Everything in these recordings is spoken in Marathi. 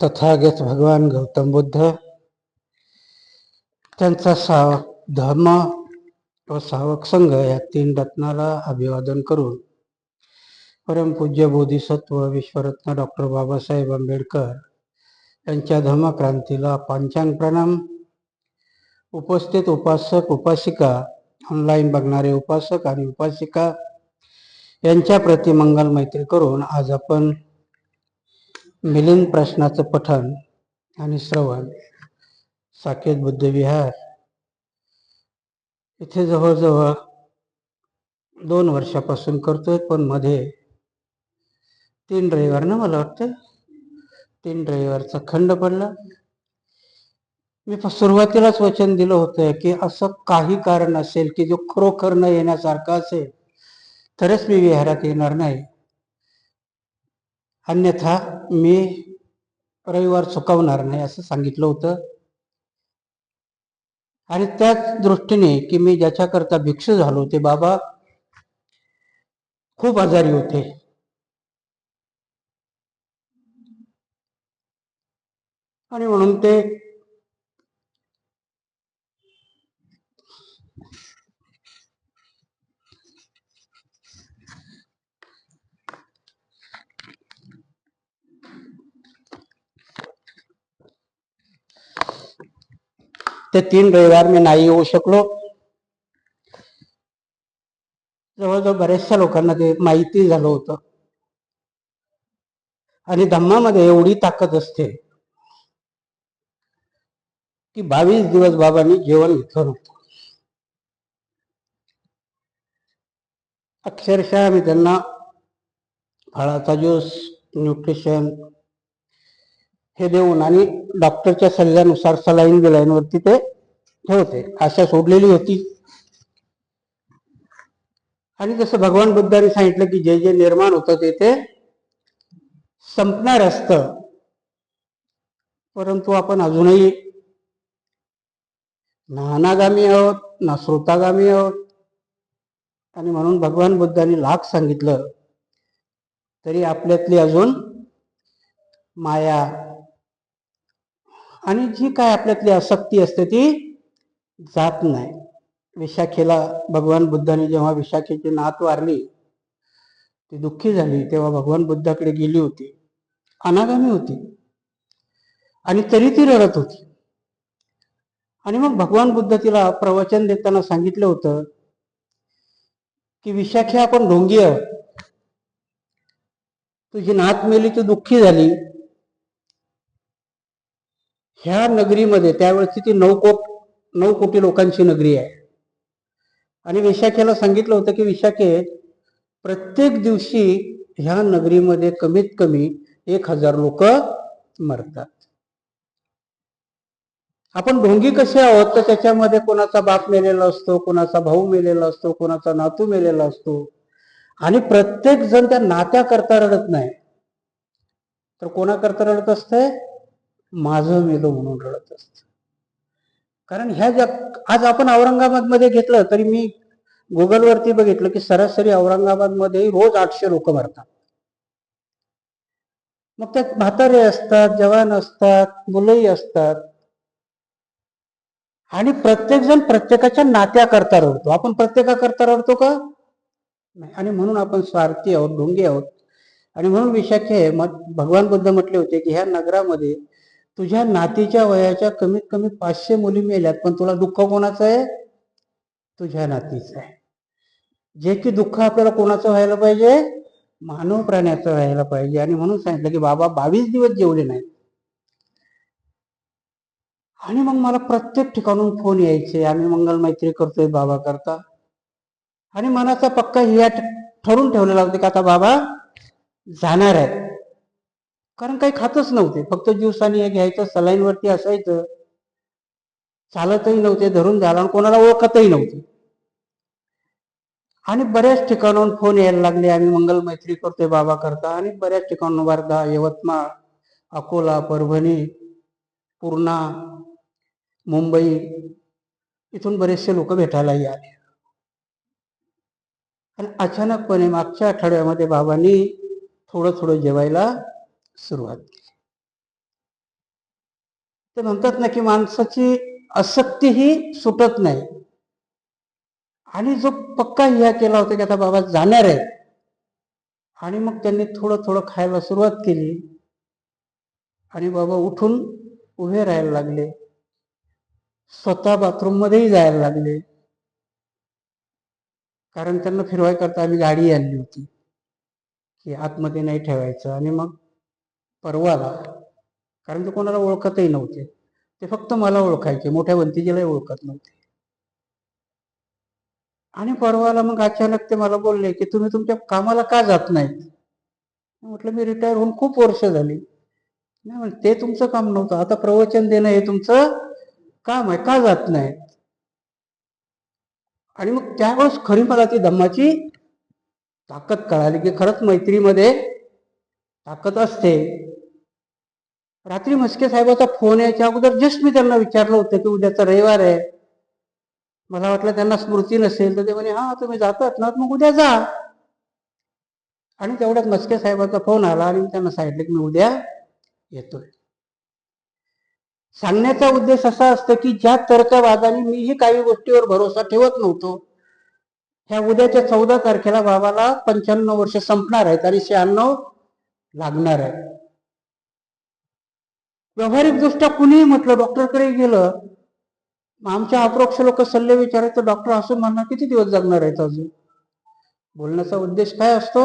तथागत भगवान गौतम बुद्ध, त्यांचा धर्म व सावक संघ या तीन रत्नाला अभिवादन करून परमपूज्य बोधिसत्व विश्वरत्न डॉक्टर बाबासाहेब आंबेडकर यांच्या धर्मक्रांतीला पांचांग प्रणाम. उपस्थित उपासक उपासिका, ऑनलाईन बघणारे उपासक आणि उपासिका यांच्या प्रति मंगल मैत्री करून आज आपण मिलिंद प्रश्नाचं पठण आणि श्रवण साकेत बुद्धविहार इथे जवळजवळ 2 वर्षापासून करतोय. पण मध्ये 3 रविवार ना, मला वाटतं 3 रविवारचा खंड पडला. मी सुरुवातीलाच वचन दिलं होतं की असं काही कारण असेल की जो खरोखर न येण्यासारखा असेल तरच मी विहारात येणार नाही, अन्यथा मी रविवार चुकवणार नाही असं सांगितलं होतं. आणि त्याच दृष्टीने की मी ज्याच्याकरता भिक्षू झालो ते बाबा खूप आजारी होते. आणि म्हणून ते ते 3 रविवार मी नाही येऊ शकलो. जवळजवळ बऱ्याचशा लोकांना ते माहिती झालं होतं. आणि धम्मामध्ये एवढी ताकद असते की 22 दिवस बाबांनी जेवण घेतलं नव्हतं. अक्षरशः आम्ही त्यांना फळाचा ज्यूस, न्यूट्रिशन हे देऊन आणि डॉक्टरच्या सल्ल्यानुसार सलाईन बिलाईनवरती ते ठेवते. आशा सोडलेली होती. आणि जसं भगवान बुद्धांनी सांगितलं की जे जे निर्माण होतं ते संपणार असतं, परंतु आपण अजूनही ना अनागामी आहोत ना श्रोतागामी आहोत. आणि म्हणून भगवान बुद्धांनी लाख सांगितलं तरी आपल्यातली अजून माया आणि जी काय आपल्यातली आसक्ती असते ती जात नाही. विशाखेला भगवान बुद्धांनी जेव्हा विशाखेची नात वारली, ती दुःखी झाली, तेव्हा भगवान बुद्धाकडे गेली होती. अनागामी होती आणि तरी ती रडत होती. आणि मग भगवान बुद्ध तिला प्रवचन देताना सांगितलं होतं की विशाखे, आपण ढोंगी आहोत. तुझी नात मेली, तू दुःखी झाली. ह्या नगरीमध्ये त्यावेळेस ती 9 कोटी लोकांची नगरी आहे. आणि विशाखेला सांगितलं होतं की विशाखे, प्रत्येक दिवशी ह्या नगरीमध्ये कमीत कमी 1000 लोक मरतात. आपण ढोंगी कसे आहोत तर त्याच्यामध्ये कोणाचा बाप मेलेला असतो, कोणाचा भाऊ मेलेला असतो, कोणाचा नातू मेलेला असतो. आणि प्रत्येक जण त्या नात्याकरता रडत नाही, तर कोणाकरता रडत असते? माझं मेलो म्हणून रडत असत. कारण ह्या आज आपण औरंगाबाद मध्ये घेतलं तरी मी गुगलवरती बघितलं की सरासरी औरंगाबाद मध्ये रोज 800 लोक मरतात. मग त्यात म्हातारे असतात, जवान असतात, मुलंही असतात. आणि प्रत्येक जण प्रत्येकाच्या नात्याकरता रडतो. आपण प्रत्येकाकरता रडतो का? नाही. आणि म्हणून आपण स्वार्थी आहोत, ढोंगी आहोत. आणि म्हणून विशाखे भगवान बुद्ध म्हटले होते की ह्या नगरामध्ये तुझ्या नातीच्या वयाच्या कमीत कमी 500 मुली मेल्यात, पण तुला दुःख कोणाचं आहे? तुझ्या नातीचं आहे. जे की दुःख आपल्याला कोणाचं व्हायला पाहिजे? मानव प्राण्याचं व्हायला पाहिजे. आणि म्हणून सांगितलं की बाबा 22 दिवस जेवले नाही. आणि मग मला प्रत्येक ठिकाणून फोन यायचे, आम्ही मंगल मैत्री करतोय बाबा करता. आणि मनाचा पक्का हिया ठरून ठेवलेला होता की आता बाबा जाणार आहेत. कारण काही खातच नव्हते, फक्त ज्यूस आणि हे घ्यायचं, सलाईनवरती असायचं, चालतही नव्हते, धरून झाला, कोणाला ओळखतही नव्हते. आणि बऱ्याच ठिकाणून फोन यायला लागले, आम्ही मंगल मैत्री करतोय बाबा करता. आणि बऱ्याच ठिकाणून वर्धा, यवतमाळ, अकोला, परभणी, पूर्णा, मुंबई इथून बरेचसे लोक भेटायलाही आले. आणि अचानकपणे मागच्या आठवड्यामध्ये बाबांनी थोडं थोडं जेवायला सुरुवात केली. ते म्हणतात ना की माणसाची आसक्ती ही सुटत नाही. आणि जो पक्का ह्या केला होता की आता बाबा जाणार आहे, आणि मग त्यांनी थोडं थोडं खायला सुरुवात केली आणि बाबा उठून उभे राहायला लागले, स्वतः बाथरूम मध्येही जायला लागले. कारण त्यांना फिरवायकरता आम्ही गाडी आणली होती की आतमध्ये नाही ठेवायचं. आणि मग परवाला, कारण ते कोणाला ओळखतही नव्हते, ते फक्त मला ओळखायचे, मोठ्या भंतीजीलाही ओळखत नव्हते. आणि परवाला मग अचानक ते मला बोलले की तुम्ही तुमच्या कामाला का जात नाहीत. म्हटलं मी रिटायर होऊन खूप वर्ष झाली. नाही म्हणे ते तुमचं काम नव्हतं, आता प्रवचन देणं हे तुमचं काम आहे, का जात नाही. आणि मग त्यावेळेस खरी मला ती धम्माची ताकद कळाली की खरंच मैत्रीमध्ये ताकद असते. रात्री म्हस्के साहेबाचा फोन यायच्या अगोदर जस्ट मी त्यांना विचारलं होतं की उद्याचा रविवार आहे, मला वाटलं त्यांना स्मृती नसेल, तर ते म्हणे हा तुम्ही जातात ना मग उद्या जा. आणि तेवढ्यात म्हस्के साहेबाचा फोन आला आणि त्यांना सांगितलं की मी उद्या येतोय. सांगण्याचा उद्देश असा असतो की ज्या तर्कवादाने मीही काही गोष्टीवर भरोसा ठेवत नव्हतो, ह्या उद्याच्या 14 तारखेला बाबाला 95 वर्ष संपणार आहेत आणि 96 लागणार आहे. व्यावहारिक दृष्ट्या कुणीही म्हटलं, डॉक्टरकडे गेलं, आमच्या अप्रोक्ष लोक सल्ले विचारायचं, डॉक्टर असून म्हणणार किती दिवस जगणार आहेत अजून. बोलण्याचा उद्देश काय असतो,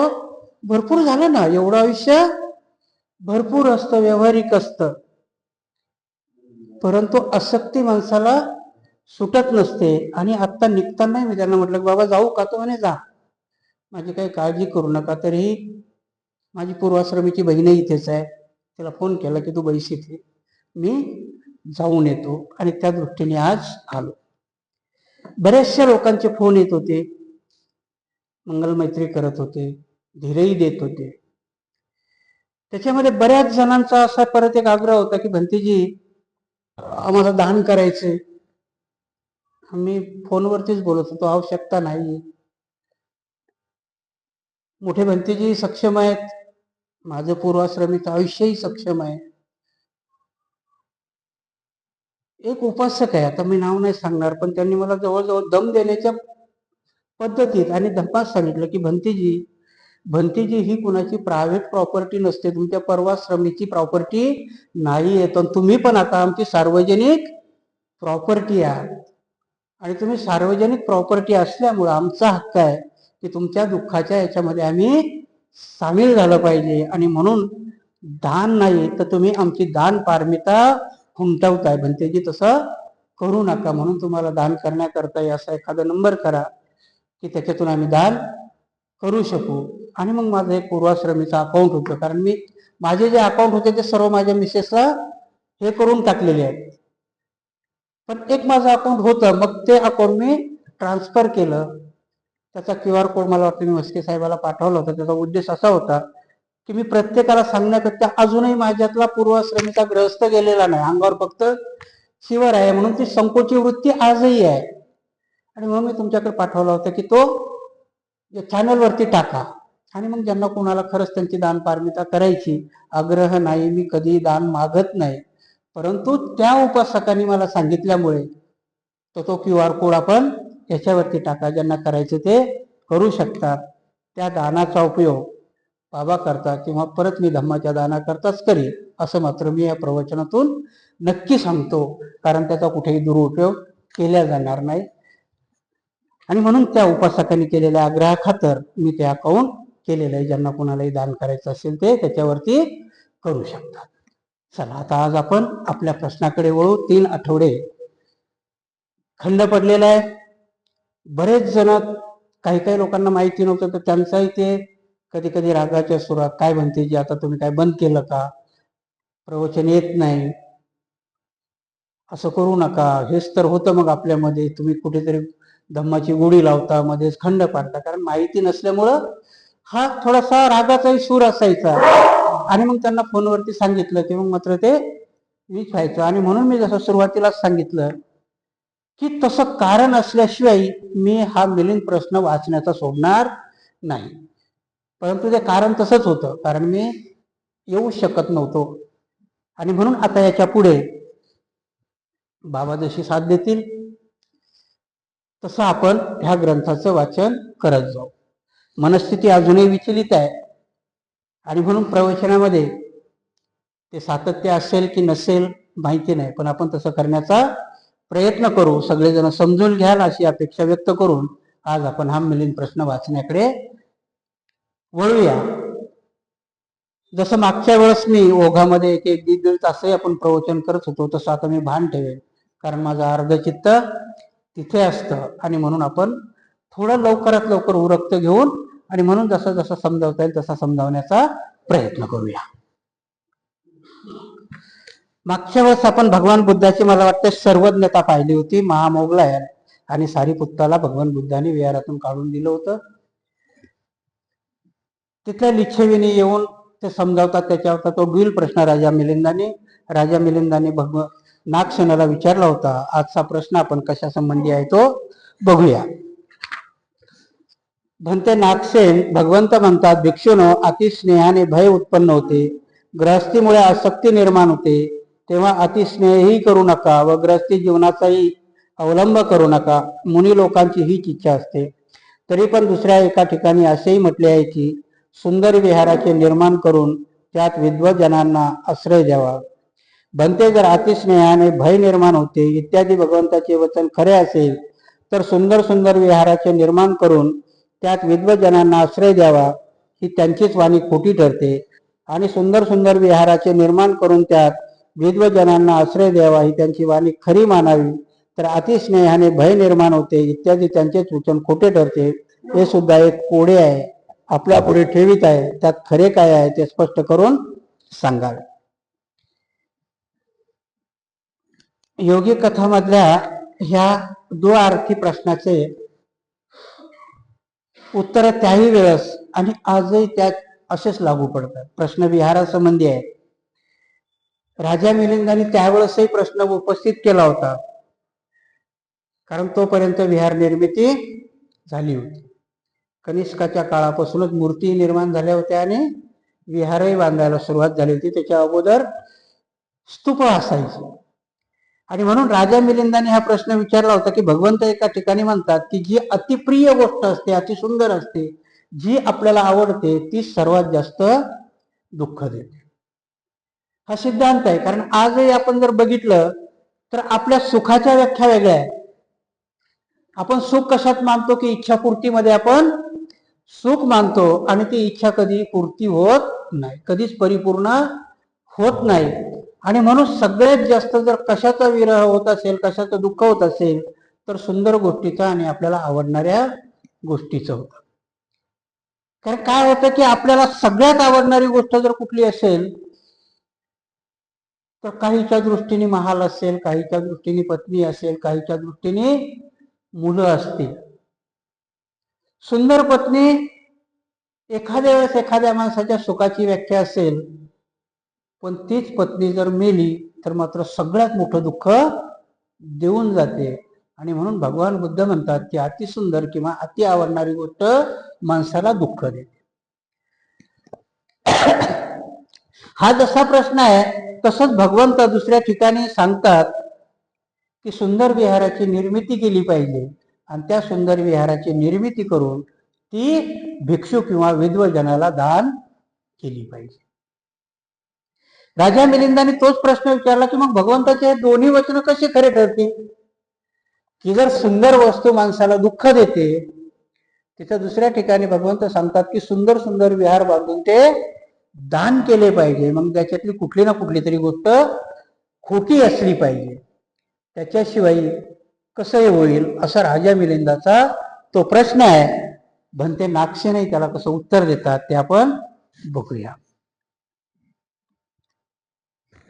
भरपूर झालं ना, एवढं आयुष्य भरपूर असतं, व्यावहारिक असतं. परंतु आसक्ती माणसाला सुटत नसते. आणि आत्ता निघताना मी त्यांना म्हटलं बाबा जाऊ का, तो म्हणे जा, माझी काही काळजी करू नका. तरीही माझी पूर्वाश्रमीची बहीणही इथेच आहे, तिला फोन केला की तू बैस इथे, मी जाऊन येतो. आणि त्या दृष्टीने आज आलो. बऱ्याचशा लोकांचे फोन येत होते, मंगलमैत्री करत होते, धीरही देत होते. त्याच्यामध्ये बऱ्याच जणांचा असा परत एक आग्रह होता की भंतीजी आम्हाला दान करायचे. मी फोनवरतीच बोलत होतो, आवश्यकता नाही. मोठे भंतीजी सक्षम आहेत, माझं पूर्वाश्रमीचं आयुष्यही सक्षम आहे. एक उपासक आहे, आता मी नाव नाही सांगणार, पण त्यांनी मला जवळजवळ दम देण्याच्या पद्धतीत आणि धप्पात सांगितलं की भंतीजी ही कुणाची प्रायव्हेट प्रॉपर्टी नसते, तुमच्या परवाश्रमीची प्रॉपर्टी नाही आहे, तर तुम्ही पण आता आमची सार्वजनिक प्रॉपर्टी आहात. आणि तुम्ही सार्वजनिक प्रॉपर्टी असल्यामुळं आमचा हक्क आहे की तुमच्या दुःखाच्या याच्यामध्ये आम्ही सामील झालं पाहिजे. आणि म्हणून दान नाही तर तुम्ही आमची दान पारमिता खुंटवताय. भंतेजी तसं करू नका, म्हणून तुम्हाला दान करण्याकरता असा एखादा नंबर करा की त्याच्यातून आम्ही दान करू शकू. आणि मग माझं एक पूर्वाश्रमीचं अकाउंट होतं, कारण मी माझे जे अकाउंट होते ते सर्व माझ्या मिसेसला हे करून टाकलेले आहेत. पण एक माझं अकाउंट होतं, मग ते अकाउंट मी ट्रान्सफर केलं. त्याचा QR कोड मला वाटतं मी म्हस्के साहेबाला पाठवला होता. त्याचा उद्देश असा होता की मी प्रत्येकाला सांगण्यापेक्षा अजूनही माझ्यातला पूर्वाश्रमीचा ग्रहस्थ गेलेला नाही, अंगावर फक्त शिवर आहे, म्हणून ती संकोची वृत्ती आजही आहे. आणि म्हणून मी तुमच्याकडे पाठवला होता की तो चॅनलवरती टाका. आणि मग ज्यांना कोणाला खरंच त्यांची दान पारमिता करायची, आग्रह नाही, मी कधी दान मागत नाही, परंतु त्या उपासकांनी मला सांगितल्यामुळे तो QR कोड आपण याच्यावरती टाका, ज्यांना करायचं ते करू शकतात. त्या दानाचा उपयोग बाबा करता किंवा परत मी धम्माच्या दानाकरताच करी, असं मात्र मी या प्रवचनातून नक्की सांगतो, कारण त्याचा कुठेही दुरुपयोग केला जाणार नाही. आणि म्हणून त्या उपासकांनी केलेल्या आग्रहाखातर मी ते अकाउंट केलेलं आहे. ज्यांना कोणालाही दान करायचं असेल ते त्याच्यावरती करू शकतात. चला आता आज आपण आपल्या प्रश्नाकडे वळू. 3 आठवडे खंड पडलेला आहे. बरेच जण, काही काही लोकांना माहिती नव्हतं, तर त्यांचाही ते कधी कधी रागाच्या सुरात, काय म्हणते जी आता तुम्ही काय बंद केलं का, प्रवचन येत नाही, असं करू नका, हेच तर होतं मग आपल्यामध्ये, तुम्ही कुठेतरी धम्माची गोडी लावता, मध्येच खंड पाडता. कारण माहिती नसल्यामुळं हा थोडासा रागाचाही सूर असायचा. आणि मग त्यांना फोनवरती सांगितलं की मग मात्र ते मीच व्हायचं. आणि म्हणून मी जसं सुरुवातीलाच सांगितलं की तसं कारण असल्याशिवाय मी हा मिलिंद प्रश्न वाचण्याचा सोडणार नाही. परंतु ते कारण तसंच होतं, कारण मी येऊ शकत नव्हतो. आणि म्हणून आता याच्या पुढे बाबा जशी साथ देतील तसं आपण ह्या ग्रंथाचं वाचन करत जाऊ. मनस्थिती अजूनही विचलित आहे आणि म्हणून प्रवचनामध्ये ते सातत्य असेल की नसेल माहिती नाही, पण आपण तसं करण्याचा प्रयत्न करू. सगळेजण समजून घ्याल अशी अपेक्षा व्यक्त करून आज आपण हा मिलिंद प्रश्न वाचण्याकडे वळूया. जसं मागच्या वेळेस मी ओघामध्ये एक दीड तासही आपण प्रवचन करत होतो, तसं आता मी भान ठेवेल, कारण माझं अर्धचित्त तिथे असतं आणि म्हणून आपण थोडं लवकरात लवकर उरकत घेऊन आणि म्हणून जसं जसं समजावता येईल तसा समजावण्याचा प्रयत्न करूया. मागच्या वेळेस आपण भगवान बुद्धाची मला वाटतं सर्वज्ञता पाहिली होती. महामोगलायन आणि सारीपुत्ताला भगवान बुद्धांनी विहारातून काढून दिलं होतं. तिथल्या लिच्छविनी येऊन ते समजावतात. त्याच्यावर तो ड्युल प्रश्न राजा मिलिंदाने नागसेनाला विचारला होता. आजचा प्रश्न आपण कशा संबंधी आहे तो बघूया. भंते नागसेन भगवंत म्हणतात, भिक्षूनो अतिस्नेहाने भय उत्पन्न होते, गृहस्थीमुळे आसक्ती निर्माण होते, तेव्हा अतिस्नेहही करू नका व गृहस्थी जीवनाचाही अवलंब करू नका. मुनी लोकांची हीच इच्छा असते. तरी पण दुसऱ्या एका ठिकाणी असेही म्हटले आहे की सुंदर विहाराचे निर्माण करून त्यात विद्वज्जनांना आश्रय द्यावा. भंते जर अतिस्नेहाने भय निर्माण होते इत्यादी भगवंताचे वचन खरे असेल तर सुंदर सुंदर विहाराचे निर्माण करून त्यात विद्वज्जनांना आश्रय द्यावा ही त्यांचीच वाणी खोटी ठरते. आणि सुंदर सुंदर विहाराचे निर्माण करून त्यात विद्वज्जनांना आश्रय द्यावा ही त्यांची वाणी खरी मानावी. तर अतिस्नेहाने भय निर्माण होते इत्यादी त्यांचेच वचन खोटे ठरते. हे सुद्धा एक कोडे आहे, आपल्या पुढे ठेवीत आहे. त्यात खरे काय आहे ते स्पष्ट करून सांगावे. योगी कथामधल्या ह्या द्वार्थी प्रश्नाचे उत्तर त्याही वेळेस आणि आजही त्यात असेच लागू पडतात. प्रश्न विहारासंबंधी आहे. राजा मिलिंदाने त्यावेळेसही प्रश्न उपस्थित केला होता, कारण तोपर्यंत विहार निर्मिती झाली होती. कनिष्काच्या काळापासूनच मूर्ती निर्माण झाल्या होत्या आणि विहारही बांधायला सुरुवात झाली होती. त्याच्या अगोदर स्तूप असायचे. आणि म्हणून राजा मिलिंदाने हा प्रश्न विचारला होता की भगवंत एका ठिकाणी म्हणतात की जी अतिप्रिय गोष्ट असते, अतिसुंदर असते, जी आपल्याला आवडते ती सर्वात जास्त दुःख देते. हा सिद्धांत आहे. कारण आजही आपण जर बघितलं तर आपल्या सुखाच्या व्याख्या वेगळ्या आहेत. आपण सुख कशात मानतो की इच्छापूर्तीमध्ये आपण सुख मानतो आणि ती इच्छा कधी पूर्ती होत नाही, कधीच परिपूर्ण होत नाही. आणि म्हणून सगळ्यात जास्त जर कशाचा विरह होत असेल, कशाचं दुःख होत असेल तर सुंदर गोष्टीचा आणि आपल्याला आवडणाऱ्या गोष्टीचं होतं. कारण काय होतं की आपल्याला सगळ्यात आवडणारी गोष्ट जर कुठली असेल तर काहीच्या दृष्टीने महाल असेल, काहीच्या दृष्टीने पत्नी असेल, काहीच्या दृष्टीने मुलं असतील. सुंदर पत्नी एखाद्या वेळेस एखाद्या माणसाच्या सुखाची व्याख्या असेल, पण तीच पत्नी जर मेली तर मात्र सगळ्यात मोठं दुःख देऊन जाते. आणि म्हणून भगवान बुद्ध म्हणतात की अतिसुंदर किंवा अति आवडणारी गोष्ट माणसाला दुःख देते. हा जसा प्रश्न आहे तसंच भगवंत दुसऱ्या ठिकाणी सांगतात की सुंदर विहाराची निर्मिती केली पाहिजे आणि त्या सुंदर विहाराची निर्मिती करून ती भिक्षू किंवा विद्वजनाला दान केली पाहिजे. राजा मिलिंदाने तोच प्रश्न विचारला की मग भगवंताचे दोन्ही वचन कसे खरे ठरतील की जर सुंदर वस्तू माणसाला दुःख देते तिथं दुसऱ्या ठिकाणी भगवंत सांगतात की सुंदर सुंदर विहार बांधून ते दान केले पाहिजे. मग त्याच्यातली कुठली ना कुठली तरी गोष्ट खोटी असली पाहिजे, त्याच्याशिवाय कसंही होईल असा राजा मिलिंदाचा तो प्रश्न आहे. भंते नागसेनही त्याला कसं उत्तर देतात ते आपण बघूया.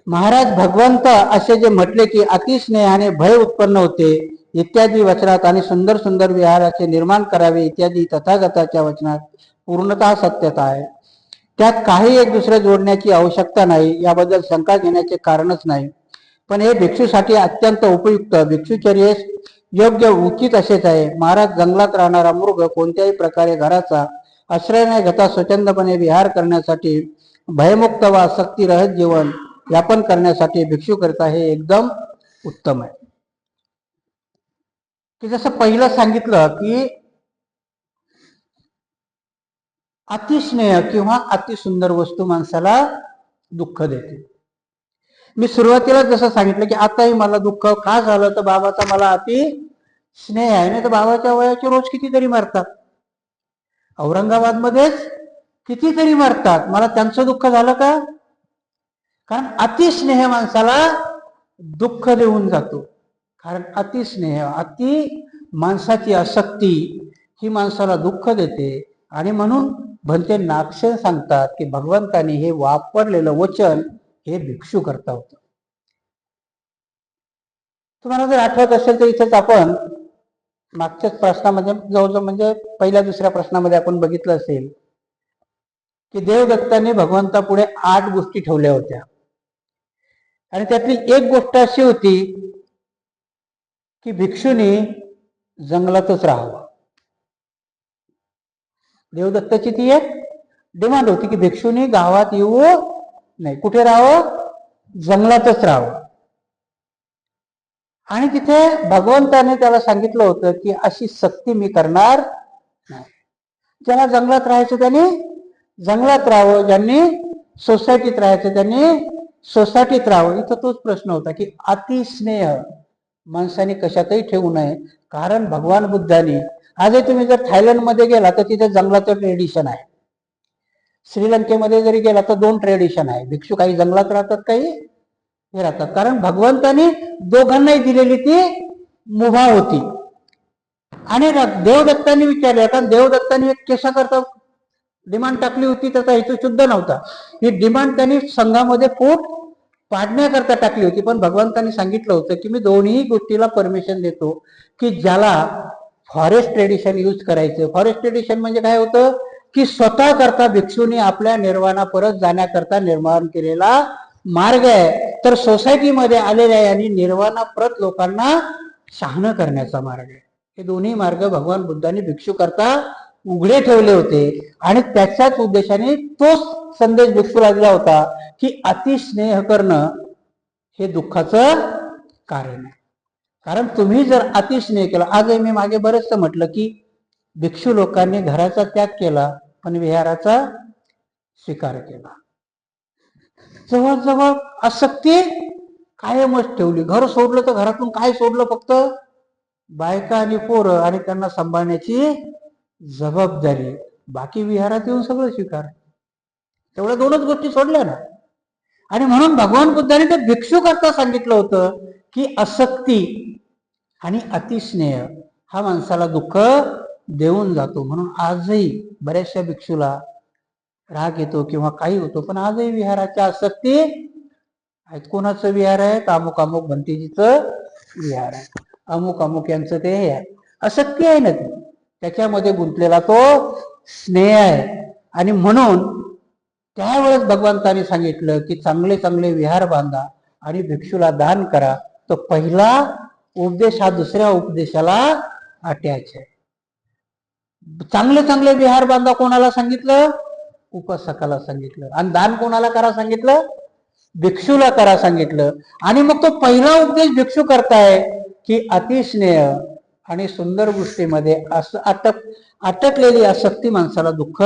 महाराज भगवंत असे जे म्हटले की अतिस्नेहाने भय उत्पन्न होते इत्यादी वचनात आणि सुंदर सुंदर विहाराचे निर्माण करावे इत्यादी तथागताच्या वचनात पूर्णतः सत्यता आहे. त्यात काही एक दुसरे जोडण्याची आवश्यकता नाही, याबद्दल शंका घेण्याचे कारणच नाही. पण हे भिक्षूसाठी अत्यंत उपयुक्त, भिक्षुचर्येस योग्य उचित असेच आहे. महाराज जंगलात राहणारा मृग कोणत्याही प्रकारे घराचा आश्रय न घेता स्वच्छंदपणे विहार करण्यासाठी, भयमुक्त व आसक्ती रहित जीवन यापन करण्यासाठी भिक्षुकरिता हे एकदम उत्तम आहे. की जसं पहिलं सांगितलं की अतिस्नेह किंवा अतिसुंदर वस्तू माणसाला दुःख देते. मी सुरुवातीला जसं सांगितलं की आताही मला दुःख का झालं तर बाबाचा मला अति स्नेह आहे. नाही तर बाबाच्या वयाचे रोज कितीतरी मरतात, औरंगाबाद मध्येच कितीतरी मरतात, मला त्यांचं दुःख झालं का? कारण अतिस्नेह माणसाला दुःख देऊन जातो. कारण अतिस्नेह, अति माणसाची आसक्ती ही माणसाला दुःख देते. आणि म्हणून भंते नागसेन सांगतात की भगवंतानी हे वापरलेलं वचन हे भिक्षू करता होतं. तुम्हाला जर आठवत असेल तर इथेच आपण मागच्याच प्रश्नामध्ये जवळजवळ म्हणजे पहिल्या दुसऱ्या प्रश्नामध्ये आपण बघितलं असेल की देवदत्ताने भगवंतापुढे 8 गोष्टी ठेवल्या होत्या. आणि त्यातली एक गोष्ट अशी होती की भिक्षूने जंगलातच राहावं. देवदत्ताची ती एक डिमांड होती की भिक्षूने गावात येऊ नाही, कुठे राहावं? जंगलातच राहावं. आणि तिथे भगवंताने त्याला सांगितलं होतं की अशी सक्ती मी करणार नाही. ज्याला जंगलात राहायचं त्यांनी जंगलात राहावं, ज्यांनी सोसायटीत राहायचं त्यांनी सोसायटीत राहावं. इथं तोच प्रश्न होता की अतिस्नेह माणसाने कशातही ठेवू नये. कारण भगवान बुद्धांनी, आजही तुम्ही जर थायलंडमध्ये गेला तर तिथे जंगलाचं ट्रेडिशन आहे. श्रीलंकेमध्ये जरी गेला तर 2 ट्रेडिशन आहे. भिक्षू काही जंगलात राहतात, काही हे राहतात. कारण भगवंतानी दोघांनाही दिलेली ती मुभा होती. आणि देवदत्तांनी विचारले, कारण देवदत्तांनी एक केसाकरता डिमांड टाकली होती, त्याचा हेतू शुद्ध नव्हता. ही डिमांड त्यांनी संघामध्ये फूट पाडण्याकरता टाकली होती. पण भगवंतांनी सांगितलं होतं की मी दोन्ही गोष्टीला परमिशन देतो. की ज्याला फॉरेस्ट ट्रेडिशन यूज करायचं, फॉरेस्ट ट्रेडिशन म्हणजे काय होतं की स्वतः करता भिक्षूंनी आपल्या निर्वाणा परत जाण्याकरता निर्माण केलेला मार्ग आहे. तर सोसायटीमध्ये आलेल्या यांनी निर्वाणा परत लोकांना शहाणं करण्याचा मार्ग आहे. हे दोन्ही मार्ग भगवान बुद्धांनी भिक्षू करता उघडे ठेवले होते. आणि त्याच्याच उद्देशाने तोच संदेश भिक्षूला दिला होता की अतिस्नेह करणं हे दुःखाचं कारण आहे. कारण तुम्ही जर अतिस्नेह केला, आजही मी मागे बरेचसं म्हटलं की भिक्षू लोकांनी घराचा त्याग केला पण विहाराचा स्वीकार केला. जवळजवळ आसक्ती कायमच ठेवली. घर सोडलं तर घरातून काय सोडलं? फक्त बायका आणि पोरं आणि त्यांना सांभाळण्याची जबाबदारी. बाकी विहारात येऊन सगळं स्वीकार. तेवढ्या 2च गोष्टी सोडल्या ना. आणि म्हणून भगवान बुद्धाने ते भिक्षू करता सांगितलं होतं की आसक्ती आणि अतिस्नेह हा माणसाला दुःख देऊन जातो. म्हणून आजही बऱ्याचशा भिक्षूला राग येतो किंवा काही होतो. पण आजही विहाराच्या आसक्ती आहेत. कोणाचं विहार आहे? अमुक अमुक भंतेजीचं विहार आहे, अमुक अमुक यांचं ते हे आहे. आसक्ती आहे ना ती, त्याच्यामध्ये गुंतलेला तो स्नेह आहे. आणि म्हणून त्यावेळेस भगवंताने सांगितलं की चांगले चांगले विहार बांधा आणि भिक्षूला दान करा. तो पहिला उपदेश हा दुसऱ्या उपदेशाला अटॅच आहे. चांगले चांगले विहार बांधा कोणाला सांगितलं? उपासकाला सांगितलं. आणि दान कोणाला करा सांगितलं? भिक्षूला करा सांगितलं. आणि मग तो पहिला उपदेश भिक्षू करताय की अतिस्नेह आणि सुंदर गोष्टीमध्ये अटकलेली आसक्ती माणसाला दुःख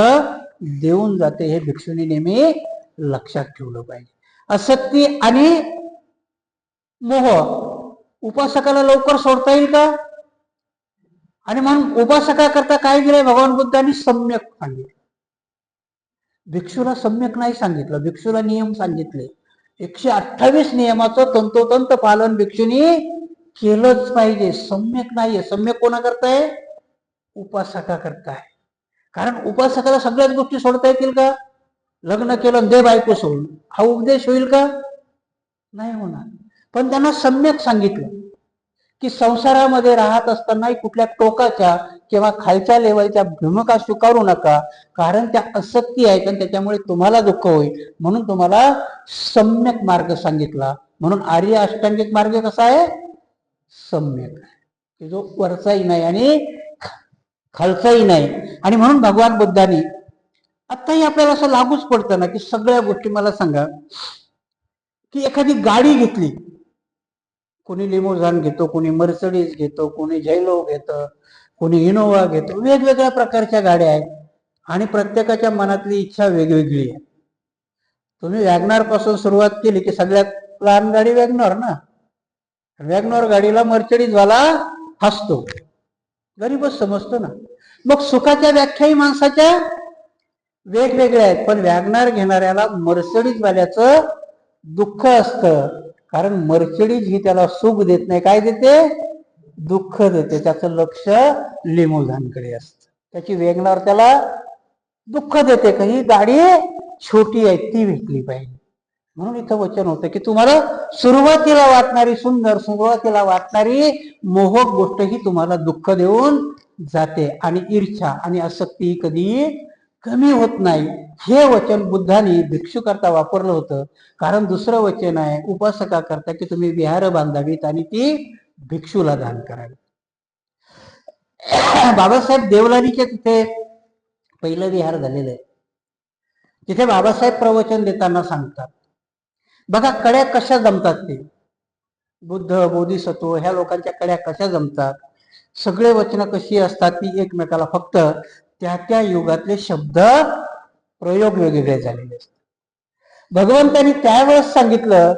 देऊन जाते. हे भिक्षूंनी नेहमी लक्षात ठेवलं पाहिजे. आसक्ती आणि मोह उपासकाला लवकर सोडता येईल का? आणि म्हणून उपासकाकरता काय दिलंय भगवान बुद्धांनी? सम्यक सांगितलं. भिक्षूला सम्यक नाही सांगितलं, भिक्षूला नियम सांगितले. 128 नियमाचं तंतोतंत पालन भिक्षूनी केलंच पाहिजे. सम्यक नाहीये. सम्यक कोणा करताय? उपासका करताय. कारण उपासकाला सगळ्याच गोष्टी सोडता येतील का? लग्न केलं दे बायको सोडून, हा उपदेश होईल का? नाही होणार. पण त्यांना सम्यक सांगितलं की संसारामध्ये राहत असताना कुठल्या टोकाच्या किंवा खालच्या लेवलच्या भूमिका स्वीकारू नका. कारण त्या आसक्ती आहेत आणि त्याच्यामुळे तुम्हाला दुःख होईल. म्हणून तुम्हाला सम्यक मार्ग सांगितला. म्हणून आर्य अष्टांगिक मार्ग कसा आहे? सम्यक आहे, की जो वरचाही नाही आणि खालचंही नाही. आणि म्हणून भगवान बुद्धांनी आत्ताही आपल्याला असं लागूच पडतं ना, की सगळ्या गोष्टी मला सांगा, की एखादी गाडी घेतली, कोणी लिमोझान घेतो, कोणी मर्सडीज घेतो, कोणी जैलो घेतं, कोणी इनोवा घेतो, वेगवेगळ्या प्रकारच्या गाड्या आहेत आणि प्रत्येकाच्या मनातली इच्छा वेगवेगळी आहे. तुम्ही वॅगनार पासून सुरुवात केली की सगळ्यात लहान गाडी वॅगनॉर ना. वॅगनॉर गाडीला मर्सडीज वाला हसतो, गरीबच समजतो ना. मग सुखाच्या व्याख्याही माणसाच्या वेगवेगळ्या आहेत, पण वॅगनार घेणाऱ्याला मर्सडीज वाल्याचं दुःख असतं, कारण मर्सडीज ही त्याला सुख देत नाही, काय देते? दुःख देते. त्याचं लक्ष लिमोझानकडे असतं. त्याची वॅगनार त्याला दुःख देते, का ही गाडी छोटी आहे, ती भेटली पाहिजे. म्हणून इथं वचन होतं की तुम्हाला सुरुवातीला वाटणारी सुंदर, सुरुवातीला वाटणारी मोहक गोष्ट ही तुम्हाला दुःख देऊन जाते, आणि ईर्ष्या आणि आसक्ती कधी कमी होत नाही. हे वचन बुद्धांनी भिक्षू करता वापरलं होतं. कारण दुसरं वचन आहे उपासका करता, की तुम्ही विहार बांधावीत आणि ती भिक्षूला दान करावी. बाबासाहेब देवलालीच्या तिथे पहिलं विहार झालेलं आहे. तिथे बाबासाहेब प्रवचन देताना सांगतात, बघा कड्या कशा जमतात, ते बुद्ध बोधिसत्व ह्या लोकांच्या कड्या कशा जमतात, सगळे वचनं कशी असतात, ती एकमेकाला फक्त त्या त्या युगातले शब्द प्रयोग वेगवेगळे झालेले असतात. भगवंतांनी त्यावेळेस सांगितलं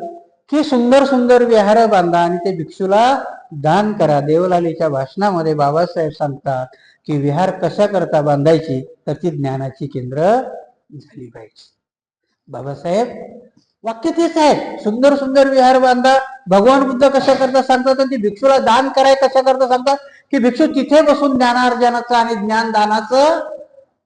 की सुंदर सुंदर विहार बांधा आणि ते भिक्षूला दान करा. देवलालीच्या भाषणामध्ये बाबासाहेब सांगतात की विहार कशा करता बांधायची, तर ती ज्ञानाची केंद्र झाली पाहिजे. बाबासाहेब वाक्य तेच आहे, सुंदर सुंदर विहार बांधा. भगवान बुद्ध कशा करता सांगतात, आणि भिक्षूला दान कराय कशा करता सांगतात, की भिक्षू तिथे बसून ज्ञानार्जनाचं आणि ज्ञानदानाचं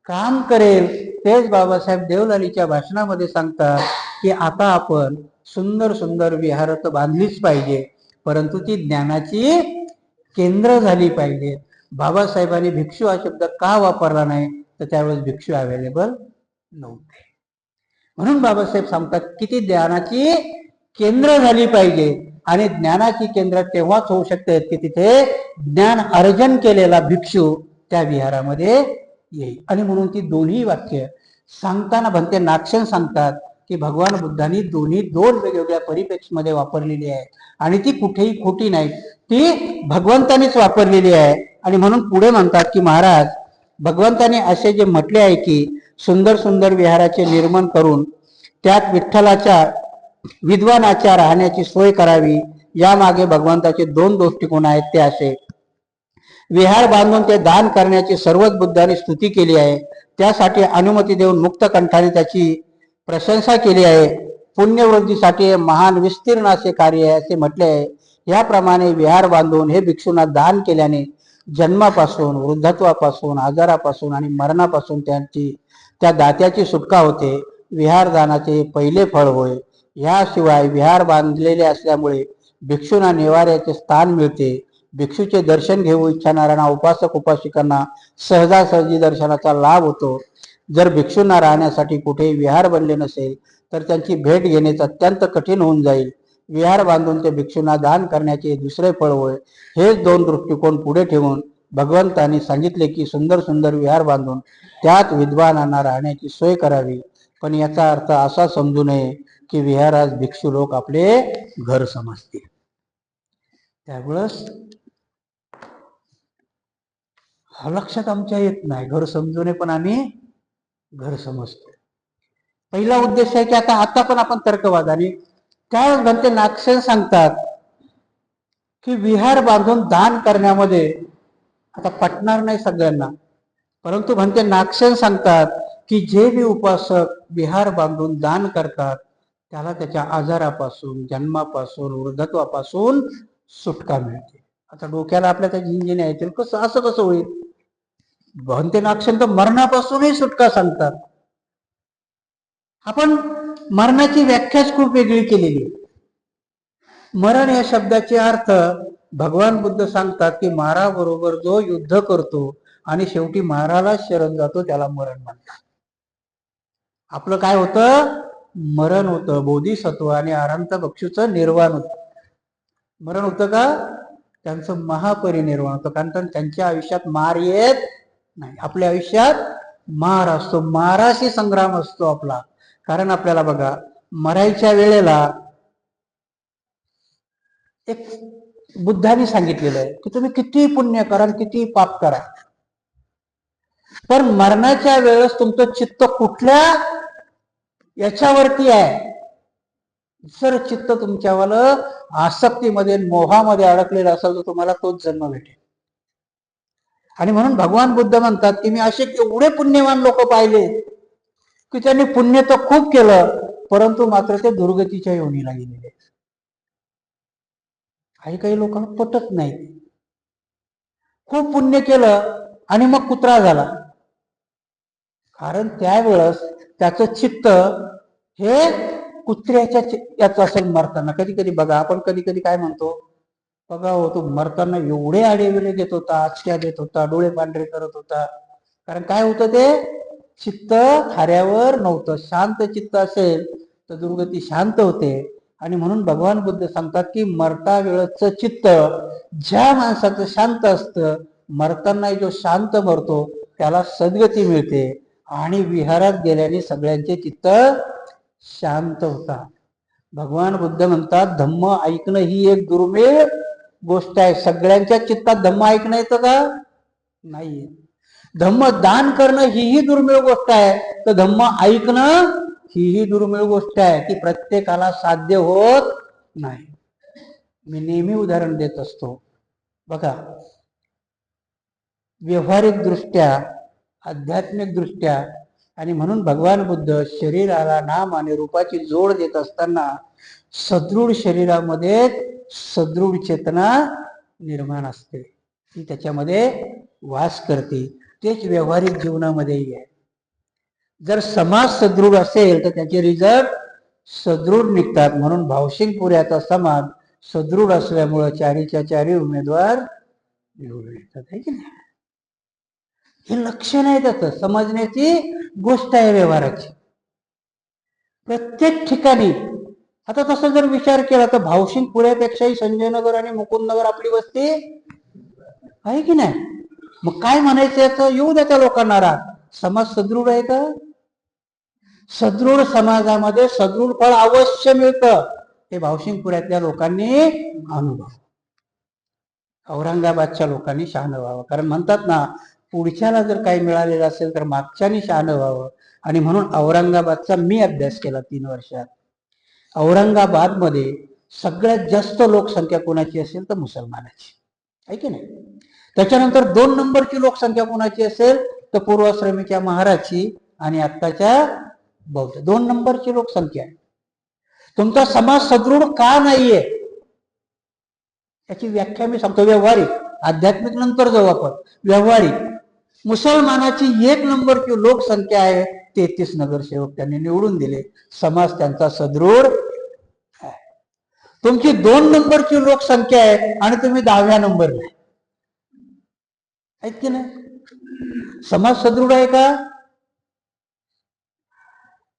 काम करेल. तेच बाबासाहेब देवलालीच्या भाषणामध्ये सांगतात की आता आपण सुंदर सुंदर विहार तर बांधलीच पाहिजे, परंतु ती ज्ञानाची केंद्र झाली पाहिजे. बाबासाहेबांनी भिक्षू हा शब्द का वापरला नाही, तर त्यावेळेस भिक्षू अवेलेबल नव्हते. म्हणून बाबासाहेब सांगतात की ती ज्ञानाची केंद्र झाली पाहिजे, आणि ज्ञानाची केंद्र तेव्हाच होऊ शकते की तिथे ज्ञान अर्जन केलेला भिक्षू त्या विहारामध्ये येईल. आणि म्हणून ती दोन्ही वाक्य सांगताना भंते नागसेन सांगतात की भगवान बुद्धांनी दोन्ही दोन वेगवेगळ्या परिप्रेक्षमध्ये वापरलेली आहे, आणि ती कुठेही खोटी नाही, ती भगवंतानीच वापरलेली आहे. आणि म्हणून पुढे म्हणतात की महाराज, भगवंताने असे जे म्हटले आहे की सुंदर सुंदर विहाराचे निर्माण करून त्यात विठ्ठलाच्या विद्वानाच्या राहण्याची सोय करावी, यामागे भगवंताचे दोन दृष्टिकोन आहेत. ते असे, विहार बांधून ते दान करण्याची सर्वच बुद्धांनी स्तुती केली आहे, त्यासाठी अनुमती देऊन मुक्त कंठाने त्याची प्रशंसा केली आहे. पुण्यवृद्धीसाठी महान विस्तीर्ण असे कार्य आहे असे म्हटले आहे. याप्रमाणे विहार बांधून हे भिक्षूंना दान केल्याने जन्मापासून, वृद्धत्वापासून, आजारापासून आणि मरणापासून त्या दात्याची सुटका होते. विहार दानाचे पहिले फळ होय. याशिवाय विहार बांधलेले असल्यामुळे भिक्षूंना निवाऱ्याचे स्थान मिळते. भिक्षूचे दर्शन घेऊ इच्छाणाऱ्यांना, उपासक उपासिकांना सहजासहजी दर्शनाचा लाभ होतो. जर भिक्षूंना राहण्यासाठी कुठे विहार बनले नसेल तर त्यांची भेट घेणेच अत्यंत कठीण होऊन जाईल. विहार बांधून ते भिक्षूंना दान करण्याचे दुसरे फळ होय. हेच दोन दृष्टिकोन पुढे ठेवून भगवंतांनी सांगितले की सुंदर सुंदर विहार बांधून त्यात विद्वानांना राहण्याची सोय करावी. पण याचा अर्थ असा समजू नये की विहारास भिक्षू लोक आपले घर समजतील. त्यावेळेस हा लक्षात आमच्या येत नाही, घर समजू नये पण आम्ही घर समजतो. पहिला उद्देश आहे की आता पण आपण तर्कवाद, आणि त्यावेळेस भंते नागसेन सांगतात की विहार बांधून दान करण्यामध्ये आता पटणार नाही सगळ्यांना, परंतु भंते नागसेन सांगतात की जे बी उपासक विहार बांधून दान करतात त्याला त्याच्या आजारापासून, जन्मापासून, वृद्धत्वापासून सुटका मिळते. आता डोक्याला आपल्या त्या झिंजिने येतील, कसं असं कसं होईल? भंते नागसेन तर मरणापासूनही सुटका सांगतात. आपण मरणाची व्याख्याच खूप वेगळी केलेली. मरण या शब्दाचे अर्थ भगवान बुद्ध सांगतात की माराबरोबर जो युद्ध करतो आणि शेवटी माराला शरण जातो त्याला मरण म्हणतात. आपलं काय होतं? मरण होतं. बोधिसत्व आणि अनंत बक्षूचं निर्वाण होतं. मरण होतं का? त्यांचं महापरिनिर्वाण होतं, कारण त्यांच्या आयुष्यात मार येत नाही. आपल्या आयुष्यात मार असतो, माराशी संग्राम असतो आपला. कारण आपल्याला बघा, मरायच्या वेळेला एक बुद्धाने सांगितलेलं आहे की तुम्ही किती पुण्य करा, किती पाप करा, पण मरणाच्या वेळेस तुमचं चित्त कुठल्या याच्यावरती आहे. जर चित्त तुमच्यावालं आसक्तीमध्ये, मोहामध्ये अडकलेलं असेल तर तुम्हाला तोच जन्म भेटेल. आणि म्हणून भगवान बुद्ध म्हणतात की मी असे एवढे पुण्यवान लोक पाहिले की त्यांनी पुण्य तर खूप केलं, परंतु मात्र ते दुर्गतीच्या योनीला गेलेले. काही लोक पटत नाही, खूप पुण्य केलं आणि मग कुत्रा झाला. कारण त्यावेळेस त्याचं चित्त हे कुत्र्याच्या याचं असेल मरताना. कधी कधी बघा, आपण कधी कधी काय म्हणतो, बघा हो तो मरताना एवढे आडेवेळे देत होता, आचक्या देत होता, डोळे पांढरे करत होता. कारण काय होतं, ते चित्त थाऱ्यावर नव्हतं. शांत चित्त असेल तर दुर्गती शांत होते. आणि म्हणून भगवान बुद्ध सांगतात की मरता वेळचं चित्त ज्या माणसाचं शांत असतं, मरताना जो शांत मरतो त्याला सद्गती मिळते. आणि विहारात गेल्याने सगळ्यांचे चित्त शांत होतात. भगवान बुद्ध म्हणतात धम्म ऐकणं ही एक दुर्मिळ गोष्ट आहे. सगळ्यांच्या चित्तात धम्म ऐकणं येतं का? नाही. धम्म दान करणं हीही दुर्मिळ गोष्ट आहे, तर धम्म ऐकणं हीही दुर्मिळ गोष्ट आहे, ती प्रत्येकाला साध्य होत नाही. मी नेहमी उदाहरण देत असतो. बघा, व्यवहारिक दृष्ट्या, आध्यात्मिक दृष्ट्या, आणि म्हणून भगवान बुद्ध शरीराला नाम आणि रूपाची जोड देत असताना सदृढ शरीरामध्ये सदृढ चेतना निर्माण असते, ती त्याच्यामध्ये वास करते. तेच व्यवहारिक जीवनामध्येही आहे. जर समाज सदृढ असेल तर त्याचे रिझल्ट सदृढ निघतात. म्हणून भावसिंगपुऱ्याचा समाज सदृढ असल्यामुळे चारीच्या चारी उमेदवार निवडून येतात, आहे की नाही? हे लक्षण आहे त्याचं, समजण्याची गोष्ट आहे व्यवहाराची. प्रत्येक ठिकाणी आता तसं जर विचार केला तर भावसिंगपुऱ्यापेक्षाही संजयनगर आणि मुकुंदनगर आपली वस्ती आहे की नाही? मग काय म्हणायचं याचं, येऊ द्या त्या लोकांना राग. समाज सदृढ आहे का? सदृढ समाजामध्ये सदृढ फळ अवश्य मिळतं, हे भावसिंगपुऱ्यातल्या लोकांनी अनुभव. औरंगाबादच्या लोकांनी शहाणं व्हावं. कारण म्हणतात ना, पुढच्याला जर काही मिळालेलं असेल तर मागच्यानी शहाणं व्हावं. आणि म्हणून औरंगाबादचा मी अभ्यास केला 3 वर्षात. औरंगाबादमध्ये सगळ्यात जास्त लोकसंख्या कोणाची असेल तर मुसलमानाची, आहे की नाही? त्याच्यानंतर 2 नंबरची लोकसंख्या कोणाची असेल तर पूर्वाश्रमीच्या महाराची आणि आत्ताच्या बौद्ध. 2 नंबरची लोकसंख्या. तुमचा समाज सदृढ का नाहीये याची व्याख्या मी सांगतो. व्यवहारिक, आध्यात्मिक नंतर जाऊ आपण. व्यवहारिक, मुसलमानाची 1 नंबरची लोकसंख्या आहे, 33 नगरसेवक त्यांनी निवडून दिले, समाज त्यांचा सदृढ आहे. तुमची 2 नंबरची लोकसंख्या आहे आणि तुम्ही 10व्या नंबरला आहेत की नाही? समाज सदृढ आहे का?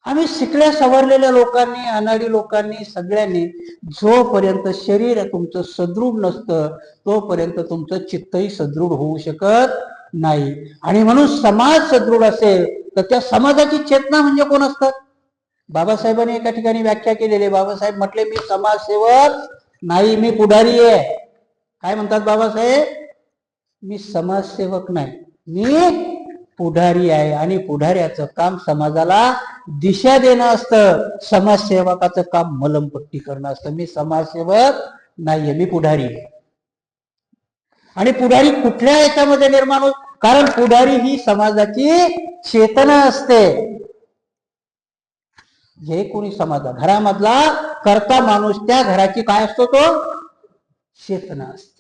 आम्ही शिकल्या सवरलेल्या लोकांनी, अनाडी लोकांनी, सगळ्यांनी जोपर्यंत शरीर तुमचं सदृढ नसतं तोपर्यंत तुमचं चित्तही सदृढ होऊ शकत नाही. आणि म्हणून समाज सदृढ असेल तर त्या समाजाची चेतना म्हणजे कोण असतात? बाबासाहेबांनी एका ठिकाणी व्याख्या केलेली. बाबासाहेब म्हटले मी समाजसेवक नाही, मी पुढारी आहे. काय म्हणतात बाबासाहेब? मी समाजसेवक नाही, मी पुढारी आहे. आणि पुढाऱ्याचं काम समाजाला दिशा देणं असतं, समाजसेवकाचं काम मलमपट्टी करणं असतं. मी समाजसेवक नाहीये, मी पुढारी आहे. आणि पुढारी कुठल्या याच्यामध्ये निर्माण होत? कारण पुढारी ही समाजाची चेतना असते. जे कोणी समाज घरामधला करता माणूस, त्या घराची काय असतो तो चेतना असते.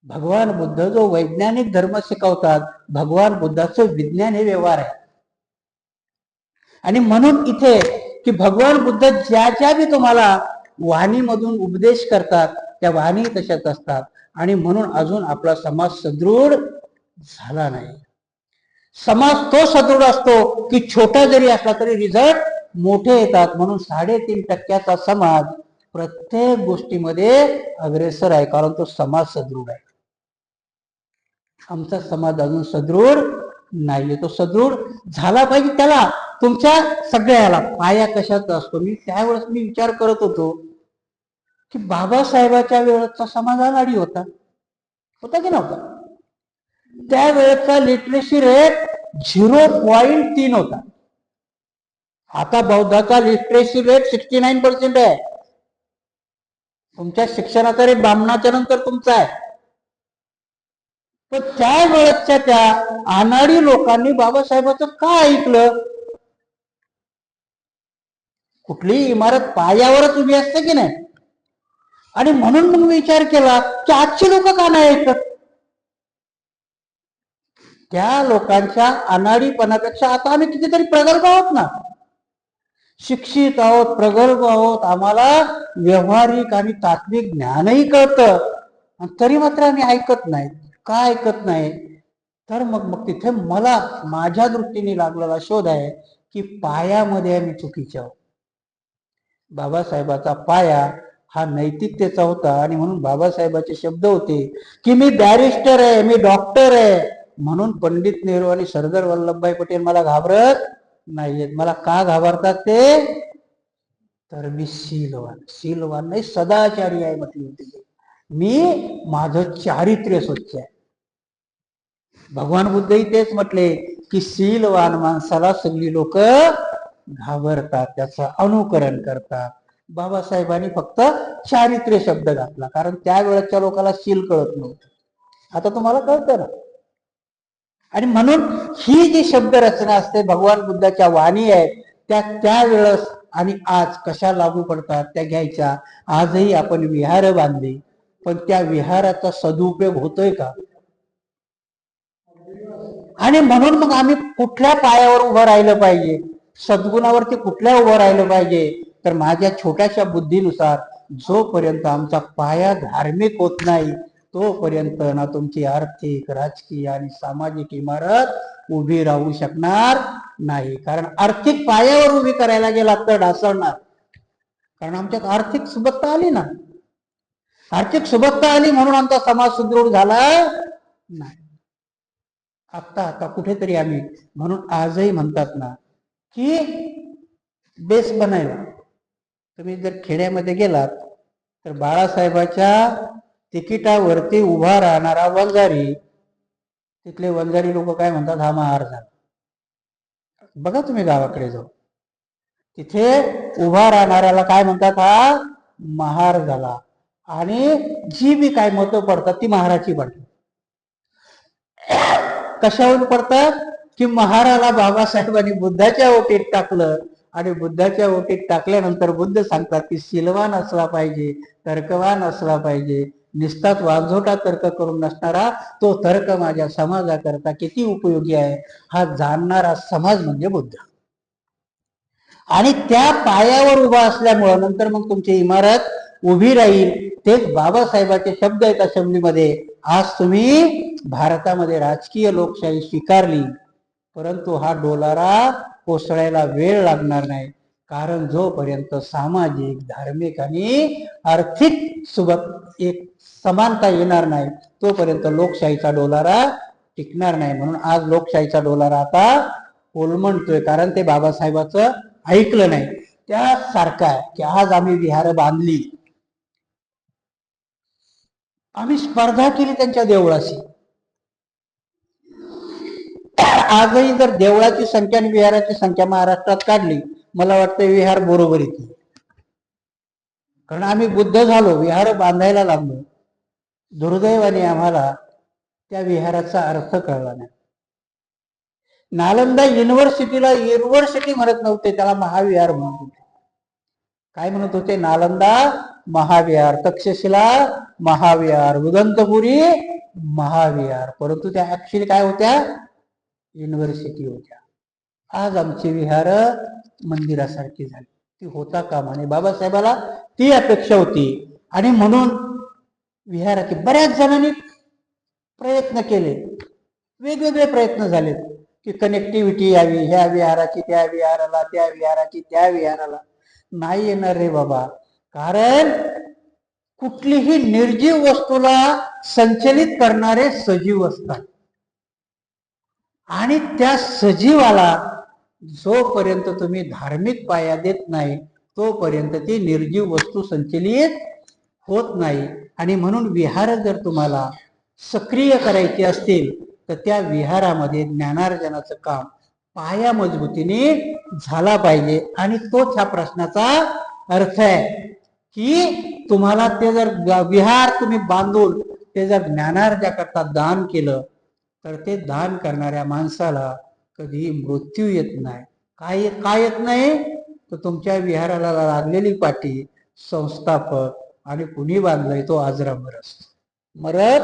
भगवान बुद्ध जो वैज्ञानिक धर्म शिकवतात, भगवान बुद्धाचं विज्ञान हे व्यवहार आहे. आणि म्हणून इथे की भगवान बुद्ध ज्या ज्या बी तुम्हाला वाणीमधून उपदेश करतात त्या वाणी तशाच असतात. आणि म्हणून अजून आपला समाज सदृढ झाला नाही. समाज तो सदृढ असतो की छोटा जरी असला तरी रिझल्ट मोठे येतात. म्हणून 3.5% समाज प्रत्येक गोष्टीमध्ये अग्रेसर आहे, कारण तो समाज सदृढ आहे. आमचा समाज अजून सदृढ नाहीये. तो सदृढ झाला पाहिजे. त्याला तुमच्या सगळ्याला पाया कशाचा असतो. त्यावेळेस मी विचार करत होतो की बाबासाहेबाच्या वेळेचा समाज आघाडी होता की नव्हता. त्यावेळेचा लिटरेसी रेट 0.3 होता. आता बौद्धाचा लिटरेसी रेट 69% आहे. तुमच्या शिक्षणाचा रेट ब्राह्मणाच्या नंतर तुमचा आहे. पण त्यावेळेसच्या त्या अनाडी लोकांनी बाबासाहेबांचं का ऐकलं. कुठलीही इमारत पायावरच उभी असते की नाही. आणि म्हणून मग विचार केला की आजची लोक का नाही ऐकत. त्या लोकांच्या अनाडीपणापेक्षा आता आम्ही कितीतरी प्रगल्भ आहोत ना. शिक्षित आहोत, प्रगल्भ आहोत, आम्हाला व्यवहारिक आणि तात्विक ज्ञानही कळतं. तरी मात्र आम्ही ऐकत नाही. का ऐकत नाही. तर मग तिथे मला माझ्या दृष्टीने लागलेला शोध आहे की पायामध्ये आम्ही चुकीचे आहोत. बाबासाहेबाचा पाया हा नैतिकतेचा होता. आणि म्हणून बाबासाहेबाचे शब्द होते की मी बॅरिस्टर आहे, मी डॉक्टर आहे, म्हणून पंडित नेहरू आणि सरदार वल्लभभाई पटेल मला घाबरत नाहीयेत. मला का घाबरतात ते. तर मी शीलवान नाही सदाचारी आहे म्हटली होती. मी माझं चारित्र्य स्वच्छ आहे. भगवान बुद्धही तेच म्हटले की शीलवान माणसाला सगळी लोक घाबरतात, त्याचं अनुकरण करतात. बाबासाहेबांनी फक्त चारित्र्य शब्द घातला कारण त्यावेळेच्या लोकांना शील कळत नव्हतं. आता तुम्हाला कळतं ना. आणि म्हणून ही जी शब्द रचना असते भगवान बुद्धाच्या वाणी आहेत त्यावेळेस आणि आज कशा लागू पडतात त्या घ्यायच्या. आजही आपण विहार बांधले पण त्या विहाराचा सदुपयोग होतोय का. आणि म्हणून मग आम्ही कुठल्या पायावर उभं राहिलं पाहिजे. सद्गुणावरती कुठल्या उभं राहिलं पाहिजे. तर माझ्या छोट्याशा बुद्धीनुसार जोपर्यंत आमचा पाया धार्मिक होत नाही तोपर्यंत ना तुमची आर्थिक, राजकीय आणि सामाजिक इमारत उभी राहू शकणार नाही. कारण आर्थिक पायावर उभी करायला गेला तर ढासळणार. कारण आमच्यात आर्थिक सुबत्ता आली ना. आर्थिक सुबत्ता आली म्हणून आमचा समाज सुदृढ झाला नाही. आता कुठेतरी आम्ही म्हणून आजही म्हणतात ना की बेस बनायला. तुम्ही जर खेड्यामध्ये गेलात तर बाळासाहेबाच्या तिकिटावरती उभा राहणारा वंजारी, तिथले वंजारी लोक काय म्हणतात, हा महार झाला. बघा तुम्ही गावाकडे जाऊ, तिथे उभा राहणाऱ्याला काय म्हणतात, हा महार झाला. आणि जी बी काय मतं पडतात ती महाराची पडतात. कशावर पडतात की महाराला बाबासाहेबांनी बुद्धाच्या ओटीत टाकलं आणि बुद्धाच्या ओटीत टाकल्यानंतर बुद्ध सांगतात की शीलवान असला पाहिजे, तर्कवान असला पाहिजे, निस्ताच वांझोटा तर्क करून नसणारा तो तर्क माझ्या समाजाकरता किती उपयोगी आहे हा जाणणारा समाज म्हणजे बुद्ध. आणि त्या पायावर उभा असल्यामुळं नंतर मग तुमची इमारत उभी राहील. तेच बाबासाहेबांचे शब्द आहेत असेंब्लीमध्ये. आज तुम्ही भारतामध्ये राजकीय लोकशाही स्वीकारली परंतु हा डोलारा कोसळायला वेळ लागणार नाही. कारण जोपर्यंत सामाजिक, धार्मिक आणि आर्थिक एक समानता येणार नाही तोपर्यंत लोकशाहीचा डोलारा टिकणार नाही. म्हणून आज लोकशाहीचा डोलारा आता कोलमडतोय कारण ते बाबासाहेबाचं ऐकलं नाही. त्यासारखं आहे की आज आम्ही विहार बांधली, आम्ही स्पर्धा केली त्यांच्या देवळाशी. आजही जर देवळाची संख्या आणि विहाराची संख्या महाराष्ट्रात काढली मला वाटतं विहार बरोबर येते. कारण आम्ही बुद्ध झालो, विहार बांधायला लागलो. दुर्दैवाने आम्हाला त्या विहाराचा अर्थ कळला नाही. नालंदा युनिव्हर्सिटीला युनिव्हर्सिटी म्हणत नव्हते, त्याला महाविहार म्हणत होते. काय म्हणत होते, नालंदा महाविहार, तक्षशिला महाविहार, उदंतपुरी महाविहार. परंतु त्या ऍक्च्युअली काय होत्या, युनिव्हर्सिटी होत्या. आज आमची विहार मंदिरासारखी झाली. ती होता कामा नये. बाबासाहेबाला ती अपेक्षा होती आणि म्हणून विहाराचे बऱ्याच जणांनी प्रयत्न केले, वेगवेगळे प्रयत्न झालेत की कनेक्टिव्हिटी यावी, ह्या विहाराची त्या विहाराला, त्या विहाराची त्या विहाराला. नाही येणार रे बाबा. कारण कुठलीही निर्जीव वस्तूला संचलित करणारे सजीव असतात. आणि त्या सजीवाला जोपर्यंत तुम्ही धार्मिक पाया देत नाही तोपर्यंत ती निर्जीव वस्तू संचलित होत नाही. आणि म्हणून विहार जर तुम्हाला सक्रिय करायचे असतील तर त्या विहारामध्ये ज्ञानार्जनाचं काम पाया मजबूतीने झाला पाहिजे. आणि तोच ह्या प्रश्नाचा अर्थ आहे की तुम्हाला ते जर विहार तुम्ही बांधून ते जर ज्ञानार्जनाकरता दान केलं तर ते दान करणाऱ्या माणसाला कधी मृत्यू येत नाही. काय येत नाही तर तुमच्या विहाराला लागलेली पाठी संस्थापक आणि कुणी बांधलंय तो आजरामर असतो, मरत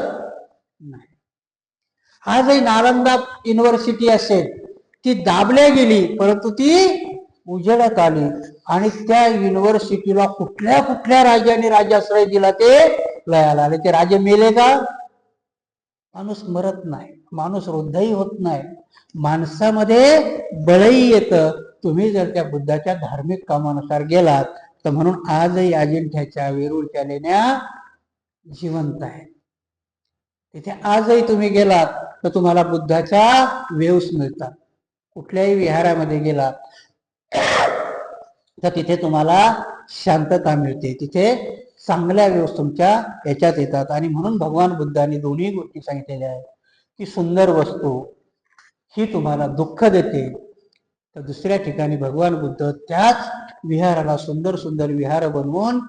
नाही. आजही नालंदा युनिव्हर्सिटी असेल ती दाबल्या गेली परंतु ती उजेडात आली. आणि त्या युनिव्हर्सिटीला कुठल्या कुठल्या राजाने राजाश्रय दिला ते लयाला आले. ते राजे मेले का? माणूस मरत नाही, माणूस वृद्धही होत नाही, माणसामध्ये बळही येतं. तुम्ही जर त्या बुद्धाच्या धार्मिक कामानुसार गेलात तर म्हणून आजही अजिंठ्याच्या वेरूळच्या लेण्या जिवंत आहेत. तिथे आजही तुम्ही गेलात तर तुम्हाला बुद्धाच्या वेव्स मिळतात. कुठल्याही विहारामध्ये गेलात तर तिथे तुम्हाला शांतता मिळते, तिथे चांगल्या वेव्स तुमच्या याच्यात येतात. आणि म्हणून भगवान बुद्धांनी दोन्ही गोष्टी सांगितलेल्या आहेत की सुंदर वस्तू ही तुम्हाला दुःख देते, तर दुसऱ्या ठिकाणी भगवान बुद्ध त्याच विहाराला सुंदर सुंदर विहार बनवून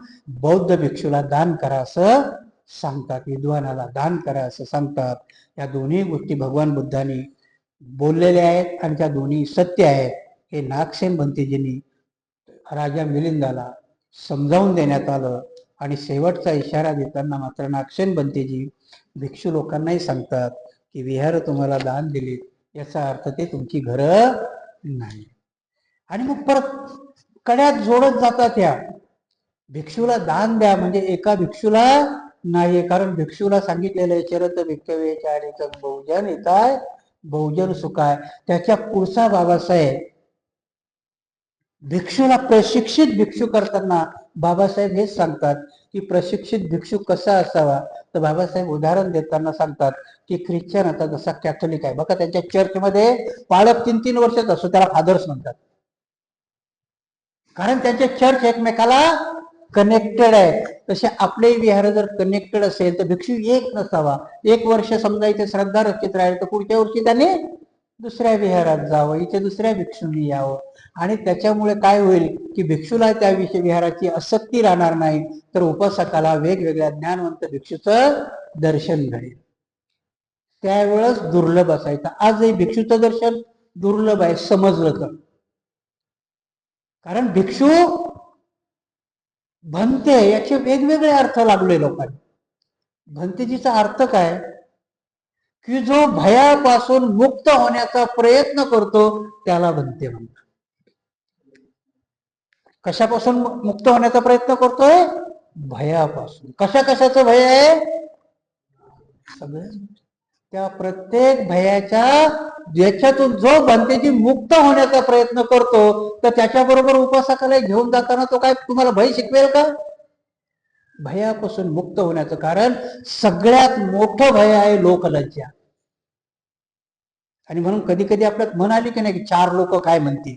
बौद्ध भिक्षूला दान करा असं सांगतात, विद्वानाला दान करा असं सांगतात. या दोन्ही गोष्टी भगवान बुद्धांनी बोललेल्या आहेत आणि त्या दोन्ही सत्य आहेत. हे नागसेन भंतेजींनी राजा मिलिंदाला समजावून देण्यात आलं. आणि शेवटचा इशारा देताना मात्र नागसेन भंतेजी भिक्षू लोकांनाही सांगतात की विहार तुम्हाला दान दिले याचा अर्थ ते तुमची घरं नाही. आणि मग परत कड्यात जोडत जातात या भिक्षूला दान द्या म्हणजे एका भिक्षूला नाही, कारण भिक्षूला सांगितलेलं आहे चरत भिक्षवे चारिक बहुजन येताय बहुजन सुखाय. त्याच्या पुढचा बाबासाहेब भिक्षूला प्रशिक्षित भिक्षू करताना बाबासाहेब हेच सांगतात की प्रशिक्षित भिक्षू कसा असावा. तर बाबासाहेब उदाहरण देताना सांगतात की ख्रिश्चन आता जसा कॅथोलिक आहे बघा, त्यांच्या चर्चमध्ये पाळत 3-3 वर्षात असतो, त्याला फादर्स म्हणतात, कारण त्यांचे चर्च एकमेकाला कनेक्टेड आहे. तसे आपले विहार जर कनेक्टेड असेल तर भिक्षू एक नसावा. 1 वर्ष समजा इथे श्रद्धा रचित राहील तर पुढच्या वर्षी त्याने दुसऱ्या विहारात जावं, इथे दुसऱ्या भिक्षूंनी यावं. आणि त्याच्यामुळे काय होईल की भिक्षूला त्या विहाराची आसक्ती राहणार नाही, तर उपासकाला वेगवेगळ्या ज्ञानवंत भिक्षूचं दर्शन घडेल. त्यावेळेस दुर्लभ असायचं. आजही भिक्षूचं दर्शन दुर्लभ आहे, समजलं तर. कारण भिक्षू भंते याचे वेगवेगळे अर्थ लागले लोकांनी. भंतेजीचा अर्थ काय की जो भयापासून मुक्त होण्याचा प्रयत्न करतो त्याला भंते म्हणतात. कशापासून मुक्त होण्याचा प्रयत्न करतोय? भयापासून. कशाचं भय आहे? सगळं. त्या प्रत्येक भयाच्या ज्याच्यातून जो भंतेची मुक्त होण्याचा प्रयत्न करतो तर त्याच्याबरोबर उपासकाला घेऊन जाताना तो काय तुम्हाला भय शिकवेल का? भयापासून मुक्त होण्याचं कारण सगळ्यात मोठं भय आहे लोकलज्जा. आणि म्हणून कधी कधी आपल्यात म्हणाली की नाही की 4 लोक काय म्हणतील.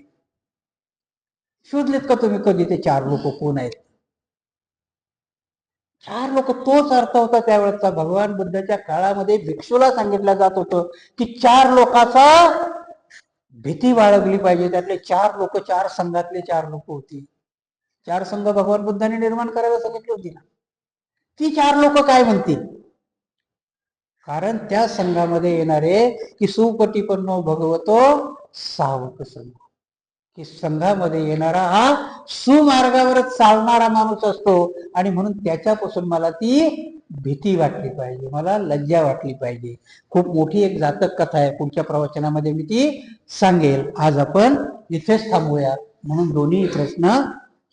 शोधलेत का तुम्ही कधी ते 4 लोक कोण आहेत? 4 लोक तोच अर्थ होता त्यावेळेचा. भगवान बुद्धाच्या काळामध्ये भिक्षूला सांगितलं जात होतं की 4 लोकांचा भीती बाळगली पाहिजे. त्यातले 4 लोक 4 संघातले 4 लोक होती. 4 संघ भगवान बुद्धांनी निर्माण करायला सांगितली होती ना. ती 4 लोक काय म्हणतील? कारण त्या संघामध्ये येणारे की सुपटीपन्नो भगवतो सावक संघ, की संघामध्ये येणारा हा सुमार्गावरच चालणारा माणूस असतो. आणि म्हणून त्याच्यापासून मला ती भीती वाटली पाहिजे, मला लज्जा वाटली पाहिजे. खूप मोठी एक जातक कथा आहे, पुढच्या प्रवचनामध्ये मी ती सांगेल. आज आपण इथेच थांबूया. म्हणून दोन्ही प्रश्न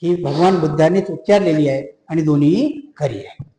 ही भगवान बुद्धांनीच उच्चारलेली आहे आणि दोन्ही खरी आहे.